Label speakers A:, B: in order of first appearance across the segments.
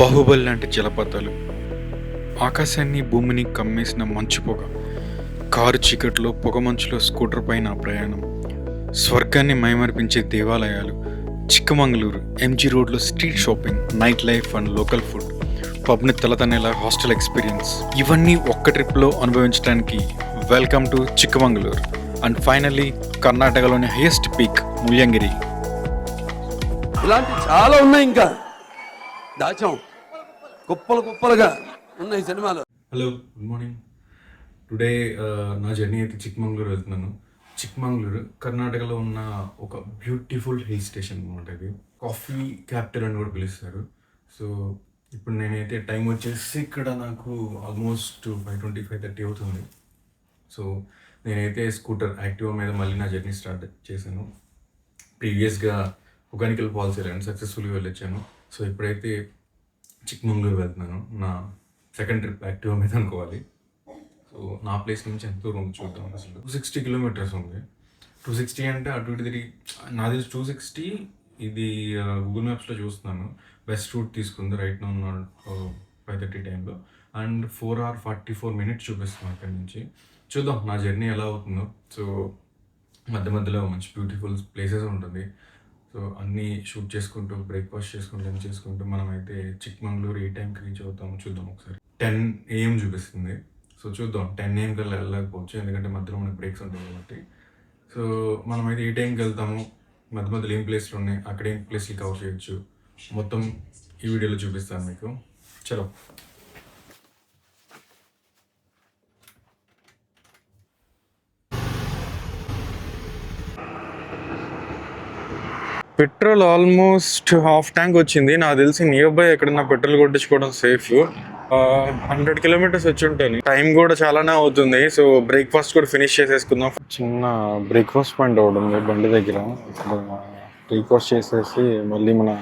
A: బాహుబలి లాంటి జలపాతాలు, ఆకాశాన్ని భూమిని కమ్మేసిన మంచు పొగ, కారు చీకట్లో పొగమంచులో స్కూటర్ పైన ప్రయాణం, స్వర్గాన్ని మైమరిపించే దేవాలయాలు, చిక్కమంగళూరు ఎంజీ రోడ్లో street shopping, night life and local food, పబ్ని తలతనేలా హాస్టల్ ఎక్స్పీరియన్స్, ఇవన్నీ ఒక్క ట్రిప్లో అనుభవించడానికి welcome to Chikkamagaluru and finally కర్ణాటకలోని హైయెస్ట్ పీక్ ముల్లంగిరి.
B: ఇలాంటి చాలా ఉన్నాయి, ఇంకా దాచాం కుప్పలు కుప్పలుగా ఉన్నాయి సినిమాలు.
C: Hello, good morning. టుడే నా జర్నీ అయితే చిక్మంగళూరు వెళ్తున్నాను. చిక్మంగళూరు కర్ణాటకలో ఉన్న ఒక బ్యూటిఫుల్ హిల్ స్టేషన్ అనమాట. ఇది కాఫీ క్యాపిటల్ అని కూడా పిలుస్తారు. సో ఇప్పుడు నేనైతే టైం వచ్చేసి ఇక్కడ నాకు ఆల్మోస్ట్ 5:20, 5:30 అవుతుంది. సో నేనైతే స్కూటర్ యాక్టివా మీద మళ్ళీ నా జర్నీ స్టార్ట్ చేశాను. ప్రీవియస్గా బొటానికల్ ఫాల్స్ వెళ్ళాను, సక్సెస్ఫుల్గా వెళ్ళొచ్చాను. సో ఇప్పుడైతే చిక్మంగళూరు వెళ్తున్నాను. నా సెకండ్ ట్రిప్ యాక్టివా మీద అనుకోవాలి. సో నా ప్లేస్ నుంచి ఎంత దూరం చూద్దాం. అసలు 260 కిలోమీటర్స్ ఉంది. 260 అంటే అటు ఇటు తిరిగి నాది 260. ఇది గూగుల్ మ్యాప్స్లో చూస్తున్నాను, బెస్ట్ రూట్ తీసుకుంది రైట్ నౌ 5:30 టైంలో. అండ్ 4 hours 44 minutes చూపిస్తున్నాను అక్కడి నుంచి. చూద్దాం నా జర్నీ ఎలా అవుతుందో. సో మధ్య మధ్యలో మంచి బ్యూటిఫుల్ ప్లేసెస్ ఉంటుంది. సో అన్నీ షూట్ చేసుకుంటూ, బ్రేక్ఫాస్ట్ చేసుకుంటూ, లంచ్ చేసుకుంటూ మనమైతే చిక్మంగళూరు ఏ టైంకి రీచ్ అవుతామో చూద్దాం. ఒకసారి 10 AM చూపిస్తుంది. సో చూద్దాం, 10 AM కల్లా వెళ్ళకపోవచ్చు, ఎందుకంటే మధ్యలో మనకి బ్రేక్స్ ఉంటాయి కాబట్టి. సో మనమైతే ఏ టైంకి వెళ్తాము, మధ్య మధ్యలో ఏం ప్లేస్లు ఉన్నాయి, అక్కడ ఏం ప్లేస్లు కవర్ చేయొచ్చు, మొత్తం ఈ వీడియోలో చూపిస్తాను మీకు. చలో.
A: పెట్రోల్ ఆల్మోస్ట్ హాఫ్ ట్యాంక్ వచ్చింది. నాకు తెలిసి నియర్ బై ఎక్కడన్నా పెట్రోల్ కొట్టించుకోవడం సేఫ్. 100 kilometers వచ్చి ఉంటాను. టైం కూడా చాలానే అవుతుంది. సో బ్రేక్ఫాస్ట్ కూడా ఫినిష్ చేసేసుకుందాం. చిన్న బ్రేక్ఫాస్ట్ పాయింట్ ఒకటి ఉంది బండి దగ్గర. బ్రేక్ఫాస్ట్ చేసేసి మళ్ళీ మన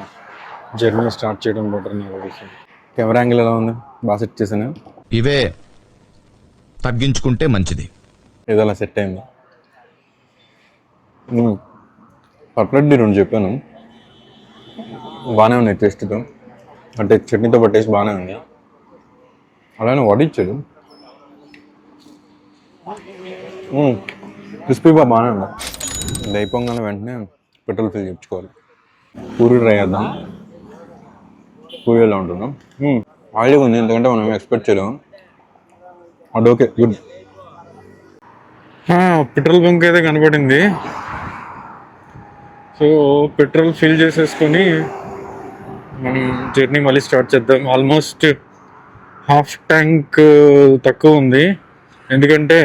A: జర్నీ స్టార్ట్ చేయడం బెటర్. నాకు తెలిసి కెమెరా యాంగిల్ ఎలా ఉంది, బాగా సెట్ చేశాను.
D: ఇవే తగ్గించుకుంటే మంచిది.
A: ఏదైనా సెట్ అయింది. పర్ఫెక్ట్లీ 2 చెప్పాను, బాగానే ఉన్నాయి టేస్ట్తో. అంటే చట్నీతో పాటు టేస్ట్ బాగానే ఉంది. అలానే వడిచ్చాడు, క్రిస్పీగా బాగానే ఉంది. ఇది అయిపోగానే వెంటనే పెట్రోల్ ఫిల్ చేయించుకోవాలి. పూరి ట్రై చేద్దాం. పూరి ఎలా ఉంటున్నాం. ఆయిల్గా ఉంది, ఎందుకంటే మనం ఎక్స్పెక్ట్ చేయలేము. అది ఓకే, గుడ్. పెట్రోల్ బంక్ అయితే కనపడింది. సో పెట్రోల్ ఫిల్ చేసేసుకొని మనం జర్నీ మళ్ళీ స్టార్ట్ చేద్దాం. ఆల్మోస్ట్ హాఫ్ ట్యాంక్ తక్కువ ఉంది, ఎందుకంటే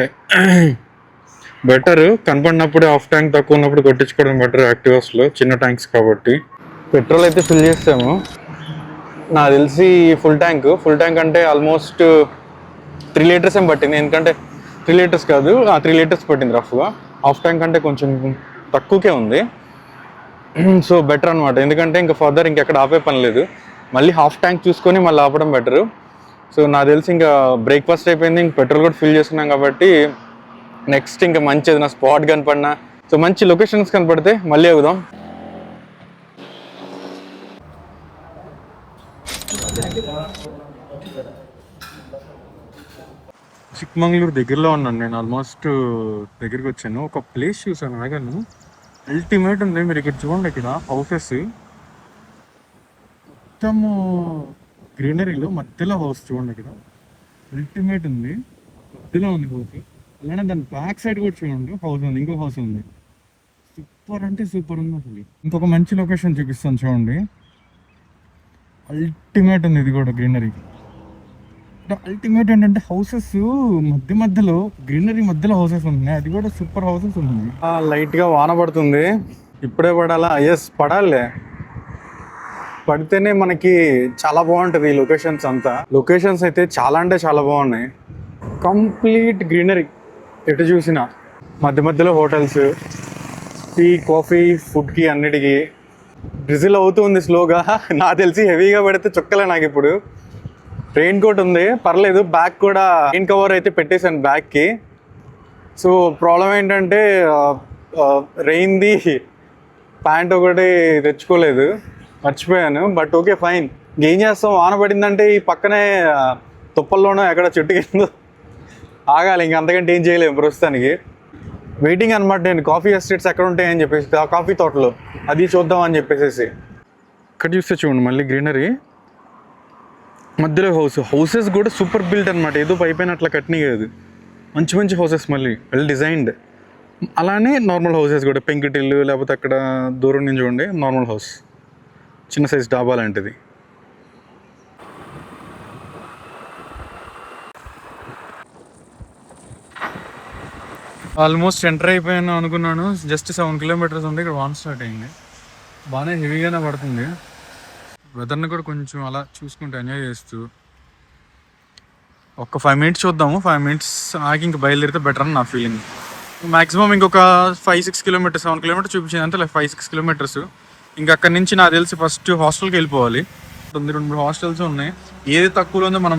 A: బెటర్ కనపడినప్పుడు హాఫ్ ట్యాంక్ తక్కువ ఉన్నప్పుడు కొట్టించుకోవడం బెటర్ యాక్టివాస్లో, చిన్న ట్యాంక్స్ కాబట్టి. పెట్రోల్ అయితే ఫిల్ చేస్తాము. నాకు తెలిసి ఫుల్ ట్యాంక్ అంటే ఆల్మోస్ట్ 3 liters ఏం పట్టింది. ఎందుకంటే 3 liters కాదు, 3 liters పట్టింది రఫ్గా. హాఫ్ ట్యాంక్ అంటే కొంచెం తక్కువకే ఉంది. సో బెటర్ అనమాట, ఎందుకంటే ఇంకా ఫర్దర్ ఇంకెక్కడ ఆపే పని లేదు. మళ్ళీ హాఫ్ ట్యాంక్ చూసుకొని మళ్ళీ ఆపడం బెటరు. సో నాకు తెలిసి ఇంకా బ్రేక్ఫాస్ట్ అయిపోయింది, ఇంక పెట్రోల్ కూడా ఫిల్ చేసుకున్నాం కాబట్టి నెక్స్ట్ ఇంకా మంచి ఏదైనా స్పాట్ కనపడినా, సో మంచి లొకేషన్స్ కనపడితే మళ్ళీ అవుదాం. చిక్మంగళూరు దగ్గరలో ఉన్నాను నేను, ఆల్మోస్ట్ దగ్గరికి వచ్చాను. ఒక ప్లేస్ చూసాను ఆగాను, అల్టిమేట్ ఉంది. మీరు ఇక్కడ చూడండి, ఇక్కడ హౌసెస్ మొత్తము గ్రీనరీలో మధ్యలో హౌస్ చూడండి, ఇక్కడ అల్టిమేట్ ఉంది. మధ్యలో ఉంది హౌస్. అలానే దాని బ్యాక్ సైడ్ కూడా చూడండి హౌస్ ఉంది, ఇంకో హౌస్ ఉంది. సూపర్ అంటే సూపర్ ఉంది అసలు. ఇంకొక మంచి లొకేషన్ చూపిస్తాను చూడండి, అల్టిమేట్ ఉంది. ఇది కూడా గ్రీనరీ అల్టిమేట్. ఏంటంటే హౌసెస్ మధ్యలో గ్రీనరీ మధ్యలో హౌసెస్ ఉన్నాయి, అది కూడా సూపర్ హౌసెస్ ఉన్నాయి. లైట్ గా వాన పడుతుంది, ఇప్పుడే పడాలా? ఎస్, పడాలే. పడితేనే మనకి చాలా బాగుంటుంది ఈ లొకేషన్స్ అంతా. లొకేషన్స్ అయితే చాలా అంటే చాలా బాగున్నాయి. కంప్లీట్ గ్రీనరీ, ఎటు చూసినా మధ్యలో హోటల్స్, టీ, కాఫీ, ఫుడ్కి అన్నిటికీ. డ్రిజిల్ అవుతుంది స్లోగా. నాకు తెలిసి హెవీగా పడితే చుక్కలే నాకు. ఇప్పుడు రెయిన్ కోట్ ఉంది, పర్లేదు. బ్యాక్ కూడా రెయిన్ కవర్ అయితే పెట్టేశాను బ్యాక్కి. సో ప్రాబ్లం ఏంటంటే రెయిన్ది ప్యాంట్ ఒకటి తెచ్చుకోలేదు, మర్చిపోయాను. But okay, fine. ఇంకేం చేస్తాం, వాన పడిందంటే ఈ పక్కనే తుప్పల్లోనో ఎక్కడ చెట్టు కింద ఆగాలి, ఇంక అంతకంటే ఏం చేయలేము ప్రస్తుతానికి. వెయిటింగ్ అనమాట నేను, కాఫీ ఎస్టేట్స్ ఎక్కడ ఉంటాయని చెప్పేసి, ఆ కాఫీ తోటలు అది చూద్దాం అని చెప్పేసి. ఇక్కడ చూస్తే చూడండి మళ్ళీ గ్రీనరీ, మధ్యలో హౌసెస్ కూడా సూపర్ బిల్ట్ అనమాట, ఏదో పైపైన అట్లా కట్టినాయి కాదు, మంచి మంచి హౌసెస్, మళ్ళీ వెల్ డిజైన్డ్. అలానే నార్మల్ హౌసెస్ కూడా, పెంకుటిల్లు, లేకపోతే అక్కడ దూరం నుంచి చూడండి నార్మల్ హౌస్, చిన్న సైజ్ డాబా లాంటిది. ఆల్మోస్ట్ ఎంటర్ అయిపోయాను అనుకున్నాను, జస్ట్ 7 kilometers ఉంది. ఇక్కడ వాన్ స్టార్ట్ అయింది, బాగానే హెవీగానే పడుతుంది. వెదర్ని కూడా కొంచెం అలా చూసుకుంటూ ఎంజాయ్ చేస్తూ ఒక 5 minutes చూద్దాము. 5 minutes ఆగి ఇంక బయలుదేరితే బెటర్ అని నా ఫీలింగ్. మ్యాక్సిమం ఇంకొక 5-6 kilometers, 7 kilometers చూపించింది అంతే, 5-6 kilometers. ఇంకా అక్కడి నుంచి నాకు తెలిసి ఫస్ట్ హాస్టల్కి వెళ్ళిపోవాలి. 2-3 హాస్టల్స్ ఉన్నాయి. ఏది తక్కువలో ఉందో మన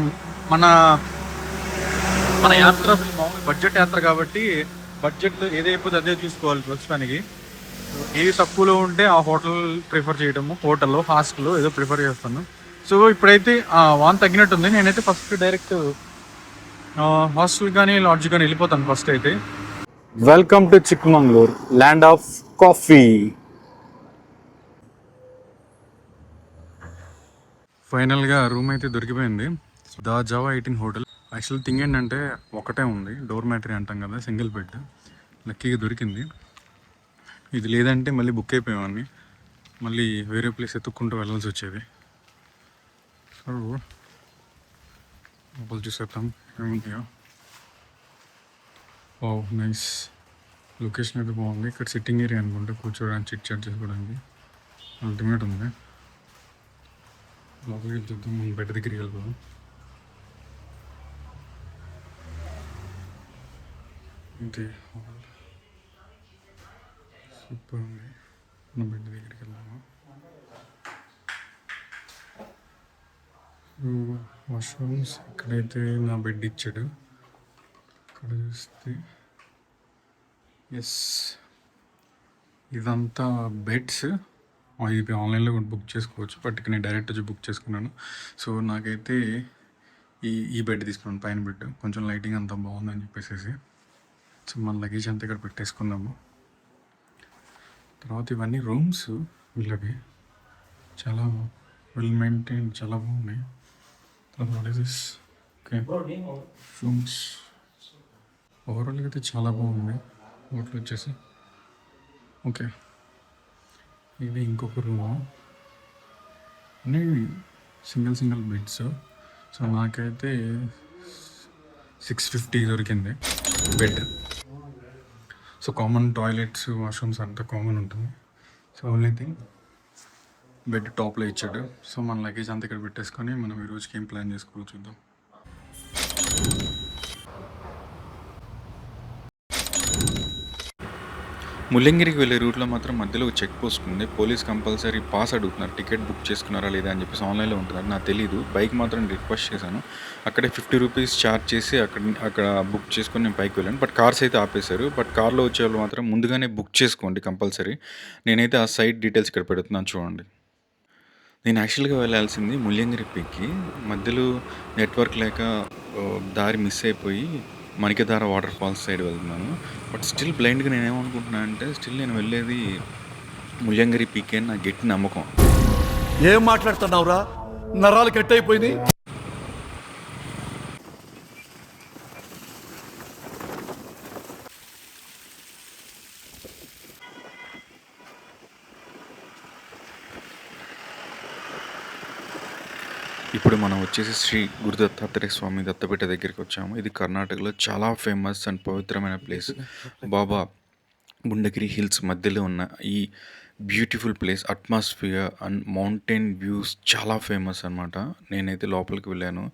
A: మన యాత్ర బడ్జెట్ యాత్ర కాబట్టి బడ్జెట్లో ఏదైపోతే అదే తీసుకోవాలి ప్రస్తుతానికి. ఏది తక్కువలో ఉంటే ఆ హోటల్ ప్రిఫర్ చేయడము, హోటల్లో హాస్టల్లో ఏదో ప్రిఫర్ చేస్తాను. సో ఇప్పుడైతే వాన్ తగ్గినట్టుంది, నేనైతే ఫస్ట్ డైరెక్ట్ హాస్టల్ కానీ లాడ్జ్ కానీ వెళ్ళిపోతాను ఫస్ట్ అయితే. Welcome to Chikmagalur, land of coffee. ఫైనల్గా రూమ్ అయితే దొరికిపోయింది, దా జావా 18 హోటల్. యాక్చువల్ థింగ్ ఏంటంటే ఒకటే ఉంది, డోర్ మ్యాటరీ అంటాం కదా, సింగిల్ బెడ్. లక్కీగా దొరికింది. ఇది లేదంటే మళ్ళీ బుక్ అయిపోయామని, మళ్ళీ వేరే ప్లేస్ ఎత్తుక్కుంటూ వెళ్ళాల్సి వచ్చేది. సో లోపల చూసేద్దాం ఏముంటాయో. ఓ నైస్ లొకేషన్ అయితే బాగుంది. ఇక్కడ సిట్టింగ్ ఏరియా అనుకుంటే, కూర్చోడానికి, చిట్ చాట్ చేసుకోవడానికి అల్టిమేట్ ఉంది. లోపలికి వెళ్తుందాం, మనం బెడ్ దగ్గరికి వెళ్ళిపోదాం. ఇంతే సూపర్ ఉంది. మన బెడ్ దగ్గరికి వెళ్దాము. వాష్రూమ్స్ ఇక్కడైతే నా బెడ్ ఇచ్చాడు. ఇక్కడ చూస్తే ఎస్, ఇదంతా బెడ్స్. ఇది ఆన్లైన్లో కూడా బుక్ చేసుకోవచ్చు, బట్ ఇక్కడ నేను డైరెక్ట్ వచ్చి బుక్ చేసుకున్నాను. సో నాకైతే ఈ బెడ్ తీసుకున్నాను, పైన బెడ్. కొంచెం లైటింగ్ అంతా బాగుందని చెప్పేసి. సో మన లగేజ్ అంతా ఇక్కడ పెట్టేసుకుందాము. తర్వాత ఇవన్నీ రూమ్స్ వీళ్ళకి చాలా వెల్ మెయింటైన్, చాలా బాగున్నాయి. ఓకే రూమ్స్ ఓవరాల్గా అయితే చాలా బాగుంది. హోటల్ వచ్చేసి ఓకే. ఇది ఇంకొక రూము, అన్నీ సింగిల్ బెడ్స్. సో నాకైతే 650 దొరికింది bed. So common toilets, washrooms అంతా కామన్ ఉంటుంది. సో ఓన్లీ థింగ్ బెడ్ టాప్లో ఇచ్చాడు. సో మన లగేజ్ అంతా ఇక్కడ పెట్టేసుకొని మనం ఈ రోజుకి ఏం ప్లాన్ చేసుకోవాలి చూద్దాం. ముల్లంగిరికి వెళ్ళే రూట్లో మాత్రం మధ్యలో చెక్ పోస్ట్ ఉంది. పోలీస్ కంపల్సరీ పాస్ అడుగుతున్నారు, టికెట్ బుక్ చేసుకున్నారా లేదా అని చెప్పేసి. ఆన్లైన్లో ఉంటుంది, నాకు తెలియదు. బైక్ మాత్రం రిక్వెస్ట్ చేశాను, అక్కడే 50 రూపీస్ ఛార్జ్ చేసి అక్కడ బుక్ చేసుకొని నేను పైకి వెళ్ళాను. బట్ కార్స్ అయితే ఆపేశారు. బట్ కార్లో వచ్చే వాళ్ళు మాత్రం ముందుగానే బుక్ చేసుకోండి కంపల్సరీ. నేనైతే ఆ సైట్ డీటెయిల్స్ ఇక్కడ పెడుతున్నాను చూడండి. నేను యాక్చువల్గా వెళ్ళాల్సింది ముల్లంగిరి పీక్కి, మధ్యలో నెట్వర్క్ లేక దారి మిస్ అయిపోయి మణికధార వాటర్ ఫాల్స్ సైడ్ వెళ్తున్నాను. బట్ స్టిల్ బ్లైండ్గా నేను ఏమనుకుంటున్నాను అంటే, స్టిల్ నేను వెళ్ళేది ముల్లంగిరి పీకే అని నా గట్టి నమ్మకం.
B: ఏం మాట్లాడుతున్నావురా, నరాలు కట్ అయిపోయింది.
C: ఇప్పుడు మనం వచ్చేసి శ్రీ గురు దత్తాత్రేయ స్వామి దత్తపీఠ దగ్గరికి వచ్చాము. ఇది కర్ణాటకలో చాలా ఫేమస్ అండ్ పవిత్రమైన ప్లేస్. బాబా బుండగిరి హిల్స్ మధ్యలో ఉన్న ఈ beautiful place, atmosphere and mountain views చాలా ఫేమస్ అనమాట. నేనైతే లోపలికి వెళ్ళాను.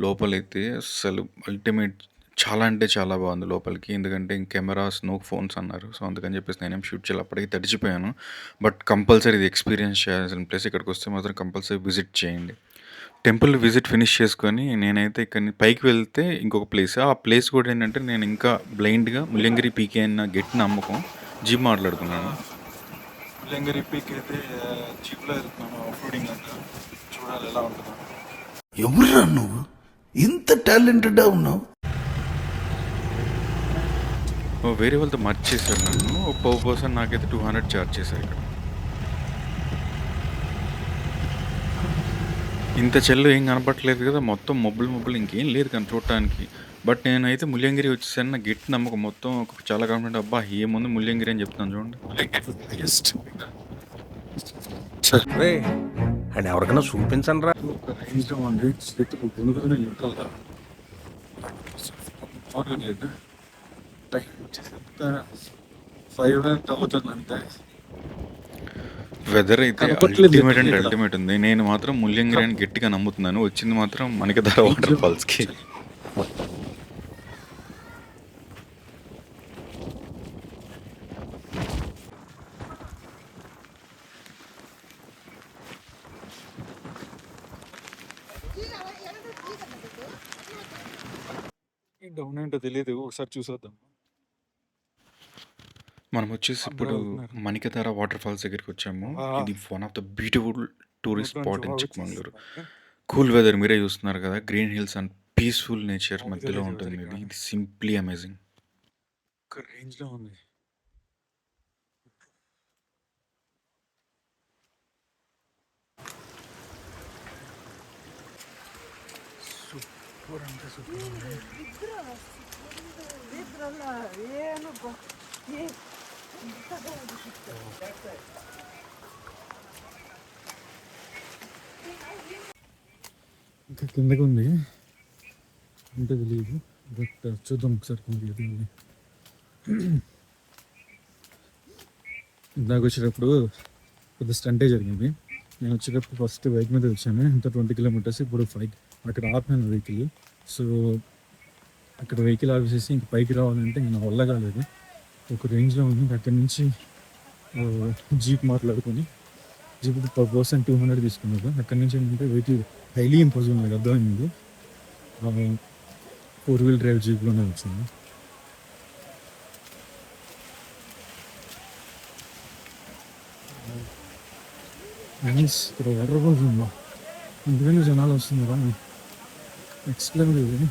C: లోపలైతే అసలు అల్టిమేట్, చాలా అంటే చాలా బాగుంది లోపలికి. ఎందుకంటే కెమెరాస్, నో ఫోన్స్ అన్నారు. సో అందుకని చెప్పేసి నేనేం షూట్ చేయాలి, అప్పటికి తడిచిపోయాను. బట్ కంపల్సరీ ఇది ఎక్స్పీరియన్స్ చేయాల్సిన ప్లేస్. ఇక్కడికి వస్తే మాత్రం కంపల్సరీ విజిట్ చేయండి. టెంపుల్ విజిట్ ఫినిష్ చేసుకొని నేనైతే ఇక్కడ పైకి వెళ్తే ఇంకొక ప్లేస్. ఆ ప్లేస్ కూడా ఏంటంటే, నేను ఇంకా బ్లైండ్గా ముల్లంగిరి పీకే అన్న గట్టి నమ్మకం జీప్ మాట్లాడుకున్నాను. ముల్లంగిరి పీక్ అయితే జీప్లో వెళ్తున్నాను, ఆఫ్ రోడింగ్ అంతా.
A: చూడాలి ఎలా ఉంటుందో.
D: ఎవరురా నువ్వు ఇంత టాలెంటెడ్గా ఉన్నావు?
C: వేరే వాళ్ళతో మర్చి చేశారు నన్ను. పర్ పర్సన్ నాకైతే 200 ఛార్జ్ చేశారు ఇక్కడ. ఇంత చెల్లు ఏం కనపట్లేదు కదా, మొత్తం మబ్బులు ఇంకేం లేదు కానీ చూడటానికి. బట్ నేనైతే ముల్యంగిరి వచ్చేసాను. నా గట్టి నమ్మకం మొత్తం చాలా కాన్ఫిడెంట్. అబ్బా ఏముంది ముల్యంగిరి అని చెప్తాను చూడండి.
D: అండ్ ఎవరికైనా చూపించండి రా.
C: వెదర్ అయితే అల్టిమేట్ అంటే అల్టిమేట్ ఉంది. నేను మాత్రం ముల్యంగిరి అని గట్టిగా నమ్ముతున్నాను. వచ్చింది మాత్రం మణికధార వాటర్ ఫాల్స్కి.
A: డౌన్ ఏంటో తెలియదు, ఒకసారి చూసేద్దాం.
C: మనం వచ్చేసి ఇప్పుడు మణికధార వాటర్ ఫాల్స్ దగ్గరికి వచ్చాము. ఇది one of the beautiful tourist spot in Chikmagalur. Cool weather మీరే చూస్తున్నారు కదా, green hills and peaceful nature మధ్యలో ఉంటుంది. ఇది సింప్లీ అమేజింగ్.
A: ఒక రేంజ్ లో ఉంది. సూపర్ అంటే సూపర్ ఉంది. ఇంకా కిందకి ఉంది అంటే తెలియదు, బట్ చూద్దాం ఒకసారి కిందకి. ఇందాక వచ్చేటప్పుడు పెద్ద స్టంటే జరిగింది. నేను వచ్చేటప్పుడు ఫస్ట్ బైక్ మీద వచ్చాను, ఇంత 20 కిలోమీటర్స్. ఇప్పుడు 5 అక్కడ ఆపినాను వెహికల్. సో అక్కడ వెహికల్ ఆపేసేసి ఇంక పైకి రావాలంటే ఇంక నా వల్ల కాలేదు. ఒక రేంజ్లో ఉంది. అక్కడి నుంచి జీప్ మాట్లాడుకొని, జీప్ పర్ పర్సన్ 200 తీసుకున్నారు. అక్కడి నుంచి ఏంటంటే వెహికల్ హైలీ ఇంపాసిబుల్ నాకు అర్థమైంది. 4-wheel డ్రైవ్ జీప్లోనే వచ్చింది. ఇక్కడ వాటర్ ఫాల్స్ ఉందా, అందుకని జనాలు వస్తున్నారా, ఎక్స్ప్లెయిన్ లేదు.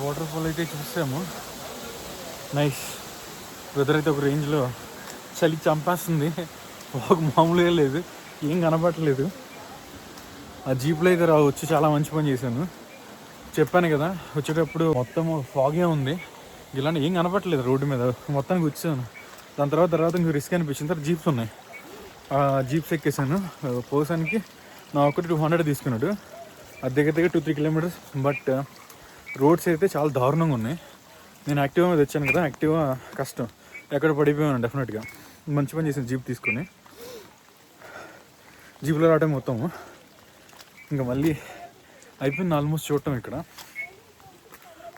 A: వాటర్ ఫాల్ అయితే చూసాము. నైస్. వెదర్ అయితే ఒక రేంజ్లో, చలి చంపేస్తుంది. ఒక మామూలుగా లేదు, ఏం కనపడట్లేదు. ఆ జీప్లో అయితే వచ్చి చాలా మంచి పని చేశాను. చెప్పాను కదా వచ్చేటప్పుడు మొత్తం ఫాగే ఉంది, ఇలాంటి ఏం కనపడట్లేదు రోడ్డు మీద. మొత్తానికి వచ్చాను. దాని తర్వాత ఇంక రిస్క్ అనిపించింది. తర్వాత జీప్స్ ఉన్నాయి, ఆ జీప్స్ ఎక్కేసాను. పర్సన్కి నా ఒకటి 200 తీసుకున్నాడు. అది దగ్గర 2-3 కిలోమీటర్స్. బట్ రోడ్స్ అయితే చాలా దారుణంగా ఉన్నాయి. నేను యాక్టివా మీద వచ్చాను కదా, యాక్టివా కష్టం, ఎక్కడ పడిపోయాను డెఫినెట్గా. మంచి పని చేసాను జీప్ తీసుకొని. జీప్లో రావడం మొత్తము ఇంకా మళ్ళీ అయిపోయింది ఆల్మోస్ట్ చూడటం. ఇక్కడ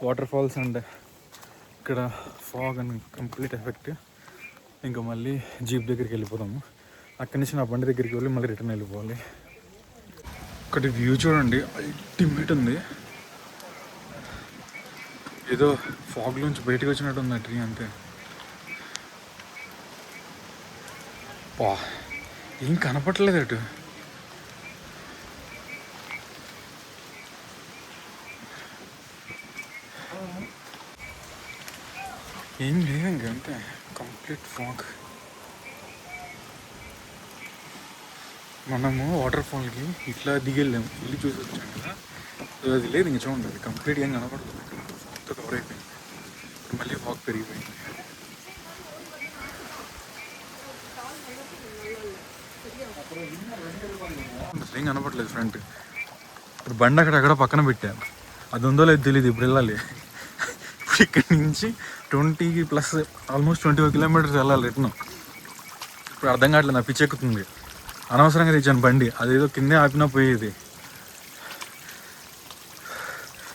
A: వాటర్ ఫాల్స్ అండ్ ఇక్కడ ఫాగ్ అండ్ కంప్లీట్ ఎఫెక్ట్. ఇంకా మళ్ళీ జీప్ దగ్గరికి వెళ్ళిపోతాము. అక్కడి నుంచి నా బండి దగ్గరికి వెళ్ళి మళ్ళీ రిటర్న్ వెళ్ళిపోవాలి. ఒకటి వ్యూ చూడండి, అల్టిమేట్ ఉంది. ఏదో ఫాగ్లోంచి బయటకు వచ్చినట్టు ఉంది ఆ ట్రీ అంతే. ఏం కనపట్లేదు అటు. ఏం లేదు ఇంక అంతే, కంప్లీట్ ఫాగ్. మనము వాటర్ ఫాల్కి ఇట్లా దిగెళ్ళాము, వెళ్ళి చూసి వచ్చాం కదా, అది లేదు ఇంక చూడండి. అది కంప్లీట్గా ఏం కనపడుతుంది, ఫాగ్తో కవర్ అయిపోయింది. మళ్ళీ ఫాగ్ పెరిగిపోయింది. అసలు ఏం కనపడలేదు ఫ్రంట్. ఇప్పుడు బండి అక్కడ పక్కన పెట్టాను, అది ఉందో లేదు తెలియదు. ఇప్పుడు వెళ్ళాలి. ఇప్పుడు ఇక్కడి నుంచి 20+ ఆల్మోస్ట్ 25 కిలోమీటర్స్ వెళ్ళాలి రిటర్న్. ఇప్పుడు అర్థం కావట్లేదు, నా పిచ్చెక్కుతుంది. అనవసరంగా తెచ్చాను బండి, అదేదో కిందే ఆపినా పోయేది.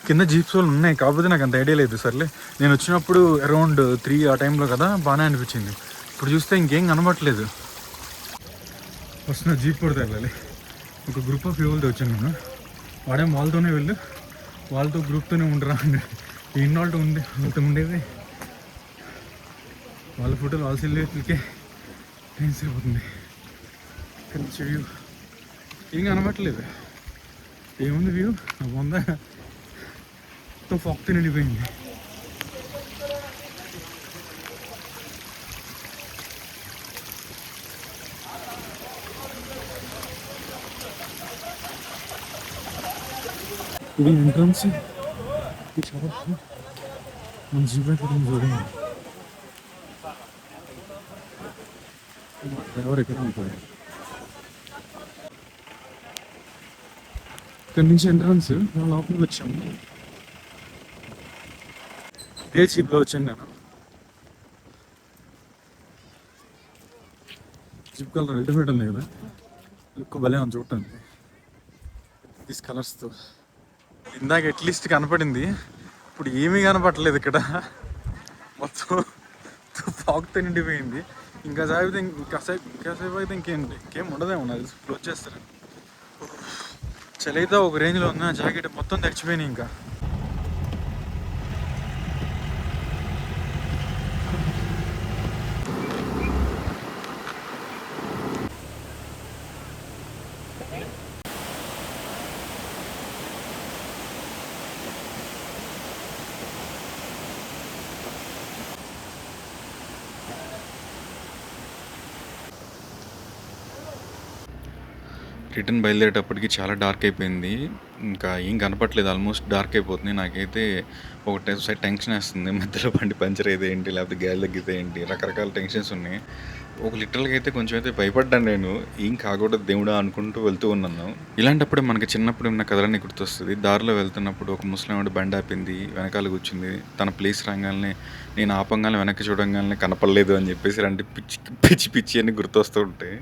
A: కింద జీప్స్ వాళ్ళు ఉన్నాయి, కాకపోతే నాకు అంత ఐడియా లేదు. సర్లే, నేను వచ్చినప్పుడు అరౌండ్ 3 ఆ టైంలో కదా, బాగానే అనిపించింది. ఇప్పుడు చూస్తే ఇంకేం కనబడట్లేదు. వస్తున్న జీప్ కూడా వెళ్ళాలి. ఒక గ్రూప్ ఆఫ్ పీపుల్తో వచ్చాను నేను. వాడేం వాళ్ళతోనే వెళ్ళు, వాళ్ళతో గ్రూప్తోనే ఉండరా అండి. ఇన్నాళ్ళతో ఉంది వాళ్ళతో ఉండేది, వాళ్ళ ఫోటోలు వాళ్ళ సెల్లికే టైం సేవ్ అవుతుంది. ఇక్కడ నుంచి వ్యూ ఏం కనబట్టలేదు. ఏముంది వ్యూ, వంద మొత్తం ఫాక్తో నిండిపోయింది. ఇది ఎంట్రన్స్. మన జీప్ చూడండి, డ్రైవర్ ఎక్కడ ఉంటుంది. ఇక్కడ నుంచి ఎంట్రన్స్, లోపలికి వచ్చాము. ఏ జీప్లో వచ్చాను నేను. జీప్ కలర్ అల్టిమేట్ ఉంది కదా, లుక్ భలే ఉంది చూడటానికి. దీస్ కలర్స్తో ఇందాక అట్లీస్ట్ కనపడింది, ఇప్పుడు ఏమీ కనపడలేదు. ఇక్కడ మొత్తం ఫాగ్తో నిండిపోయింది. ఇంకా సాగితే ఇంకాసేపు అయితే ఇంకేం ఉండదేమో, నాకు క్లోజ్ చేస్తారు. చలి అయితే ఒక రేంజ్లో ఉంది, జాకెట్ మొత్తం తెచ్చిపోయినాయి. ఇంకా రిటర్న్ బయలుదేరేటప్పటికి చాలా డార్క్ అయిపోయింది. ఇంకా ఏం కనపట్లేదు, ఆల్మోస్ట్ డార్క్ అయిపోతుంది. నాకైతే ఒక సైడ్ టెన్షన్ వేస్తుంది, మధ్యలో బండి పంచర్ అయితే ఏంటి, లేకపోతే గాలి తగ్గితే ఏంటి, రకరకాల టెన్షన్స్ ఉన్నాయి. ఒక లిటరల్గా అయితే కొంచెం అయితే భయపడ్డాను నేను, ఏం కాకూడదు దేవుడా అనుకుంటూ వెళ్తూ ఉన్నాను. ఇలాంటప్పుడే మనకి చిన్నప్పుడు ఉన్న కథలన్నీ గుర్తొస్తుంది. దారిలో వెళ్తున్నప్పుడు ఒక ముస్లిం బండి ఆపింది, వెనకాల కూర్చుంది. తన ప్లేస్ రాగానే నేను ఆపంగానే వెనక్కి చూడంగానే కనపడలేదు అని చెప్పేసి ఇలాంటి పిచ్చి పిచ్చి అని గుర్తొస్తూ ఉంటాయి.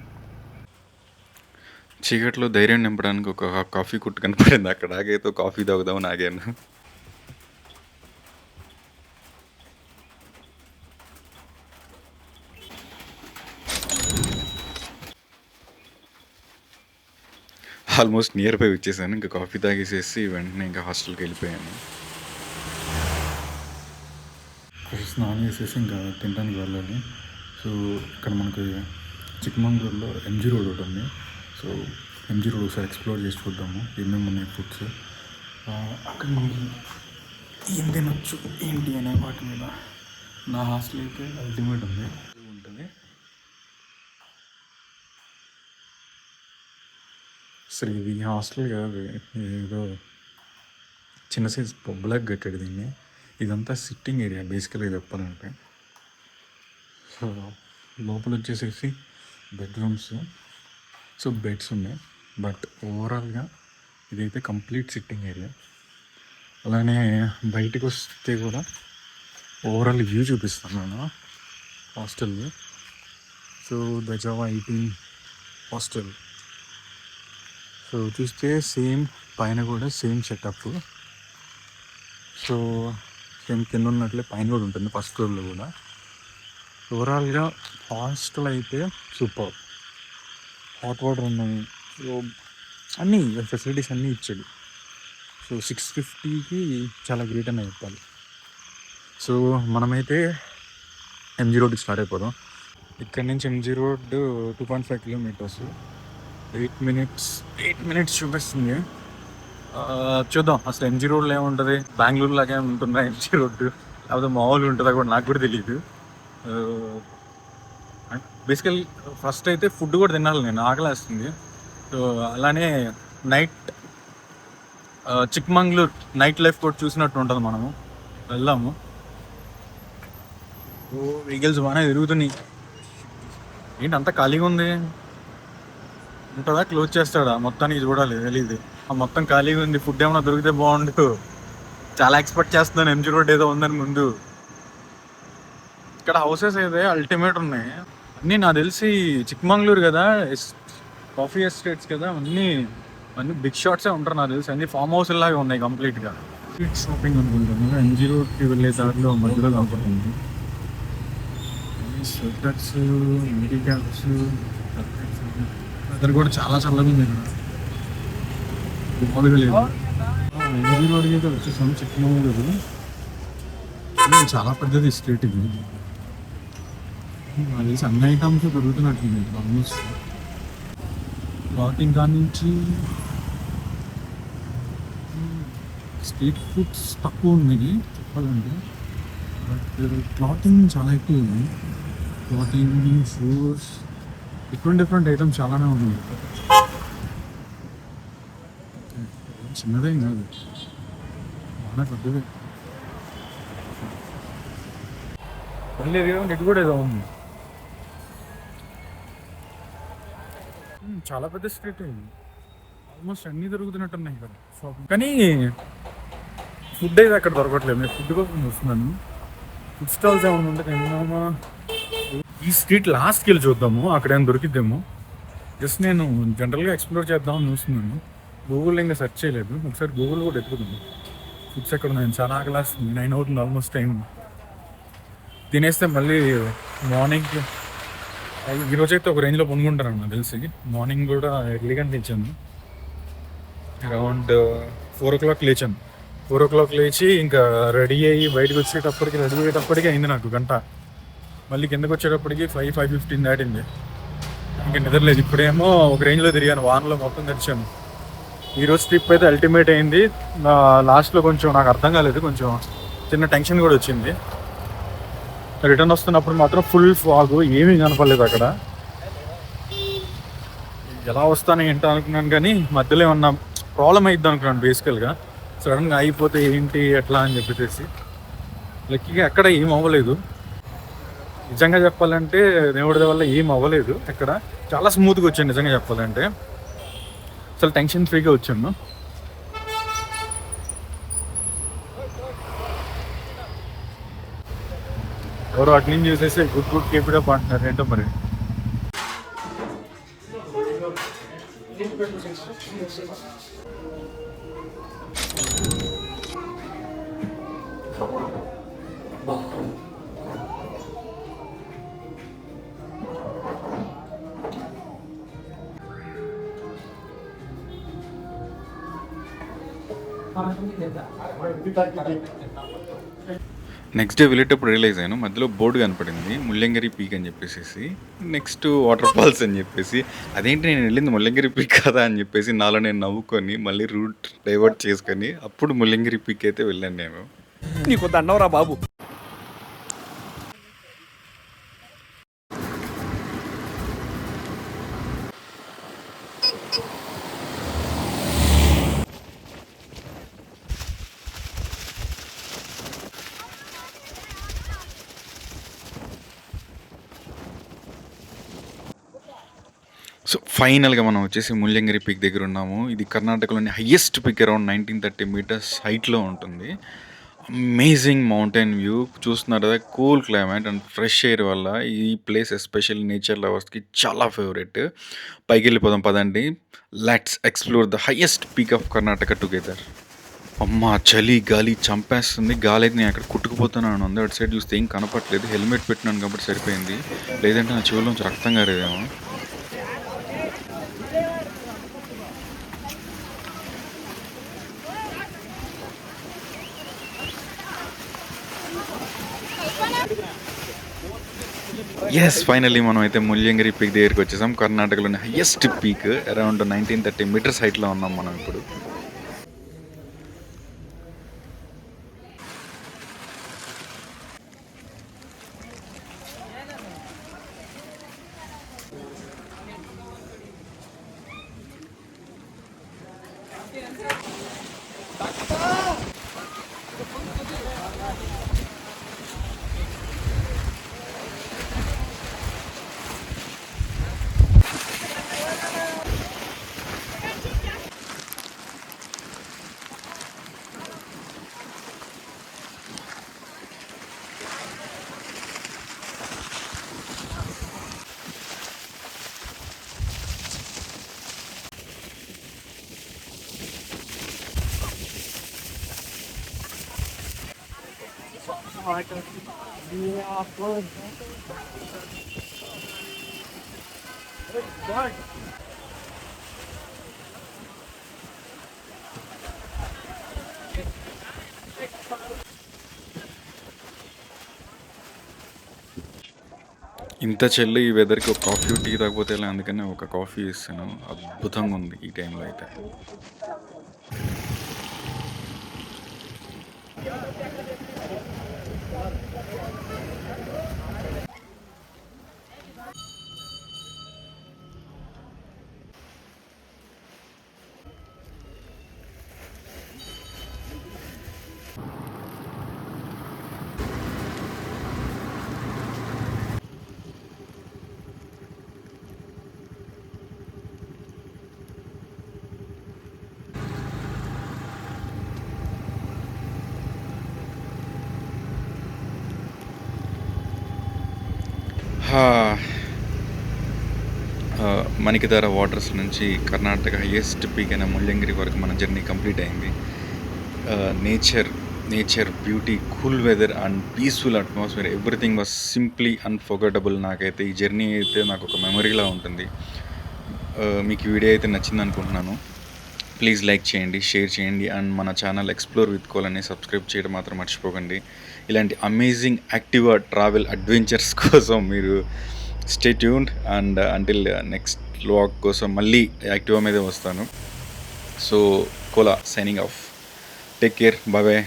A: చీకట్లో ధైర్యం నింపడానికి ఒక కాఫీ కొట్టు కనపడింది, అక్కడ ఆగైతే కాఫీ తాగుదామని ఆగాను. ఆల్మోస్ట్ నియర్ బై వచ్చేసాను. ఇంకా కాఫీ తాగేసేసి వెంటనే ఇంకా హాస్టల్కి వెళ్ళిపోయాను. స్నానం చేసేసి ఇంకా తినడానికి వెళ్ళాలి. సో ఇక్కడ మనకి చిక్మంగళూరులో ఎంజీ రోడ్ ఒకటి ఉంది. సో ఎంజీ రోడ్ ఒకసారి ఎక్స్ప్లోర్ చేసి చూద్దాము ఏమేమి ఉన్నాయి ఫుడ్స్, అక్కడ మనకి ఏం తినొచ్చు ఏంటి అనే వాటి మీద. నా హాస్టల్ అయితే అల్టిమేట్ ఉంది ఉంటుంది. సరే ఇది హాస్టల్ కాదు, ఏదో చిన్న సైజ్ పబ్లాక్ కట్టాడు దీన్ని. ఇదంతా సిట్టింగ్ ఏరియా బేసికల్గా చెప్పాలంటే. సో లోపల వచ్చేసేసి బెడ్రూమ్స్, సో బెడ్స్ ఉన్నాయి. బట్ ఓవరాల్గా ఇదైతే కంప్లీట్ సిట్టింగ్ ఏరియా. అలానే బయటకు వస్తే కూడా ఓవరాల్ వ్యూ చూపిస్తాను నేను హాస్టల్ని. సో దజావా 18 హాస్టల్. సో చూస్తే సేమ్ పైన కూడా సేమ్ సెటప్. సో సేమ్ కింద ఉన్నట్లే పైన కూడా ఉంటుంది, ఫస్ట్ ఫ్లోర్లో కూడా. ఓవరాల్గా హాస్టల్ అయితే సూపర్. హాట్ వాటర్ ఉన్నాయి, సో అన్నీ ఫెసిలిటీస్ అన్నీ ఇచ్చాడు. సో 650కి చాలా గ్రేట్ అని చెప్పాలి. సో మనమైతే ఎంజీ రోడ్కి స్టార్ట్ అయిపోదాం. ఇక్కడ నుంచి ఎంజీ రోడ్ 2.5 కిలోమీటర్స్, 8 మినిట్స్ చూపిస్తుంది. చూద్దాం అసలు ఎంజీ రోడ్లో ఏముంటుంది, బెంగళూరు లాగే ఉంటుందా ఎంజీ రోడ్డు, లేకపోతే మామూలుగా ఉంటుందా కూడా నాకు కూడా తెలియదు. బేసికల్ ఫస్ట్ అయితే ఫుడ్ కూడా తినాలి, నేను ఆకలేస్తుంది. సో అలానే నైట్ చిక్మంగళూరు నైట్ లైఫ్ కూడా చూసినట్టు ఉంటుంది. మనము వెళ్దాము. వెహికల్స్ బాగానే తిరుగుతున్నాయి. ఏంటి అంత ఖాళీగా ఉంది, ఉంటుందా క్లోజ్ చేస్తాడా మొత్తానికి చూడాలి, తెలియదు. ఆ మొత్తం ఖాళీగా ఉంది, ఫుడ్ ఏమైనా దొరికితే బాగుండు. చాలా ఎక్స్పెక్ట్ చేస్తున్నాను ఎంజీ రోడ్ ఏదో ఉందని ముందు. ఇక్కడ హౌసెస్ అయితే అల్టిమేట్ ఉన్నాయి. అన్నీ నాకు తెలిసి చిక్మంగళూరు కదా, కాఫీ ఎస్టేట్స్ కదా, అన్నీ అన్ని బిగ్ షాట్సే ఉంటారు నాకు తెలిసి. అన్ని ఫామ్ హౌస్ లాగా ఉన్నాయి కంప్లీట్గా. స్ట్రీట్ షాపింగ్ అనుకుంటాను, ఎన్జీ రోడ్కి వెళ్ళే దారిలో మధ్యలో కనపడుతుంది. స్వెటర్స్, మిడీ క్యాప్స్, అతను కూడా చాలా చల్లగా ఉంది ఇక్కడ. మామూలుగా లేదు. ఎన్జీ రోడ్కి అయితే వచ్చేసాము చిక్మంగళూరు. చాలా పెద్దది స్ట్రీట్ ఇది. నాకు తెలిసి అన్ని ఐటమ్స్ దొరుకుతున్నట్టుంది ఆల్మోస్ట్. క్లాతింగ్ కాడ నుంచి స్ట్రీట్ ఫుడ్స్ తక్కువ ఉన్నాయి చెప్పాలంటే, బట్ క్లాతింగ్ చాలా ఎక్కువ ఉంది. క్లాతింగ్, షూస్, డిఫరెంట్ ఐటమ్స్ చాలానే ఉన్నాయి. చిన్నదేం కాదు, చాలా పెద్దదే. మళ్ళీ ఇటు కూడా ఏదో ఉంది. చాలా పెద్ద స్ట్రీట్ అయింది, ఆల్మోస్ట్ అన్నీ దొరుకుతున్నట్టున్నాయి ఇక్కడ షాపింగ్. కానీ ఫుడ్ అయితే అక్కడ దొరకట్లేదు. నేను ఫుడ్ కోసం చూస్తున్నాను. ఫుడ్ స్టాల్స్ ఏమైనా ఉంటే తిన్నామా. ఈ స్ట్రీట్ లాస్ట్కి వెళ్ళి చూద్దాము, అక్కడ ఏమైనా దొరికిద్దాము. జస్ట్ నేను జనరల్గా ఎక్స్ప్లోర్ చేద్దామని చూస్తున్నాను. గూగుల్ ఇంకా సెర్చ్ చేయలేదు, ఒకసారి గూగుల్ కూడా ఎత్తుకున్నాను ఫుడ్స్ ఎక్కడ ఉన్నాను. చాలా ఆకలేస్తుంది, 9 అవుతుంది ఆల్మోస్ట్ టైం. తినేస్తే మళ్ళీ మార్నింగ్ ఈరోజైతే ఒక రేంజ్లో పొందుకుంటాను నాకు తెలిసి. మార్నింగ్ కూడా ఎర్లీగా తెచ్చాను, అరౌండ్ 4 o'clock లేచాను. 4 o'clock లేచి ఇంకా రెడీ అయ్యేటప్పటికి అయింది నాకు గంట. మళ్ళీ కిందకి వచ్చేటప్పటికి 5:15 దాటింది. ఇంకా నిద్రలేదు. ఇప్పుడేమో ఒక రేంజ్లో తిరిగాను, వానలో మొత్తం తెచ్చాను. ఈరోజు ట్రిప్ అయితే అల్టిమేట్ అయింది. లాస్ట్లో కొంచెం నాకు అర్థం కాలేదు, కొంచెం చిన్న టెన్షన్ కూడా వచ్చింది. రిటర్న్ వస్తున్నప్పుడు మాత్రం ఫుల్ ఫాగ్, ఏమీ కనపడలేదు అక్కడ. ఎలా వస్తాను ఏంటో అనుకున్నాను, కానీ మధ్యలో ఏమన్నా ప్రాబ్లం అయిద్దాం అనుకున్నాను బేసికల్గా. సడన్గా అయిపోతే ఏంటి ఎట్లా అని చెప్పేసి. లక్కీగా ఎక్కడ ఏం అవ్వలేదు. నిజంగా చెప్పాలంటే దేవుడి వల్ల ఏం అవ్వలేదు. ఎక్కడ చాలా స్మూత్గా వచ్చాను నిజంగా చెప్పాలంటే. అసలు టెన్షన్ ఫ్రీగా వచ్చాను. ఎవరు అటు నుంచి చూసేసి గుడ్ కీప్ ఇట్ అప్ అంటున్నారు, ఏంటో మరి.
C: నెక్స్ట్ డే వెళ్ళేటప్పుడు రియలైజ్ అయ్యాను, మధ్యలో బోర్డు కనపడింది ముల్లంగిరి పీక్ అని చెప్పేసి, నెక్స్ట్ వాటర్ ఫాల్స్ అని చెప్పేసి. అదేంటి నేను వెళ్ళింది ముల్లంగిరి పీక్ కదా అని చెప్పేసి నాలో నేను నవ్వుకొని మళ్ళీ రూట్ డైవర్ట్ చేసుకొని అప్పుడు ముల్లంగిరి పీక్ అయితే వెళ్ళాను నేను.
D: నీకు దండవరా బాబు.
C: సో ఫైనల్గా మనం వచ్చేసి ముల్లంగిరి పీక్ దగ్గర ఉన్నాము. ఇది కర్ణాటకలోని హయ్యెస్ట్ పీక్, అరౌండ్ 1930 meters హైట్లో ఉంటుంది. అమేజింగ్ మౌంటైన్ వ్యూ చూస్తున్నారు కదా, cool climate and fresh air వల్ల ఈ ప్లేస్ ఎస్పెషల్లీ నేచర్ లవర్స్కి చాలా ఫేవరెట్. పైకి వెళ్ళిపోదాం పదండి. Let's explore the highest peak of Karnataka together. అమ్మ చలి గాలి చంపేస్తుంది. గాలి అయితే నేను అక్కడ కుట్టుకుపోతున్నాను ఉంది. అటు సైడ్ చూస్తే ఏం కనపట్లేదు, హెల్మెట్ పెట్టినాను కాబట్టి సరిపోయింది, లేదంటే నా చెవులోంచి రక్తం కారేదేమో. ఎస్ ఫైనల్లీ మనం అయితే ముల్లంగిరి పీక్ దగ్గరికి వచ్చేసాం. కర్ణాటకలోని హయ్యెస్ట్ పీక్, అరౌండ్ 1930 meters హైట్లో ఉన్నాం మనం ఇప్పుడు. ఇంత చెల్లి ఈ వెదర్కి ఒక కాఫీ టీ తాగకపోతే ఎలా, అందుకని ఒక కాఫీ ఇస్తాను. అద్భుతంగా ఉంది ఈ టైంలో అయితే. మణికధార వాటర్స్ నుంచి కర్ణాటక హైయెస్ట్ పీక్ అయిన ముల్లంగిరి వరకు మన జర్నీ కంప్లీట్ అయింది. Nature beauty, cool weather and peaceful atmosphere, everything was simply unforgettable. నాకైతే ఈ జర్నీ అయితే నాకు ఒక మెమరీలా ఉంటుంది. మీకు ఈ వీడియో అయితే నచ్చింది అనుకుంటున్నాను. ప్లీజ్ లైక్ చేయండి, షేర్ చేయండి అండ్ మన ఛానల్ ఎక్స్ప్లోర్ విత్ కోలని సబ్స్క్రైబ్ చేయడం మాత్రం మర్చిపోకండి. ఇలాంటి అమేజింగ్ యాక్టివా ట్రావెల్ అడ్వెంచర్స్ కోసం మీరు stay tuned and until next vlog కోసం మళ్ళీ యాక్టివా మీదే వస్తాను. So Kola signing off. Take care, bye bye.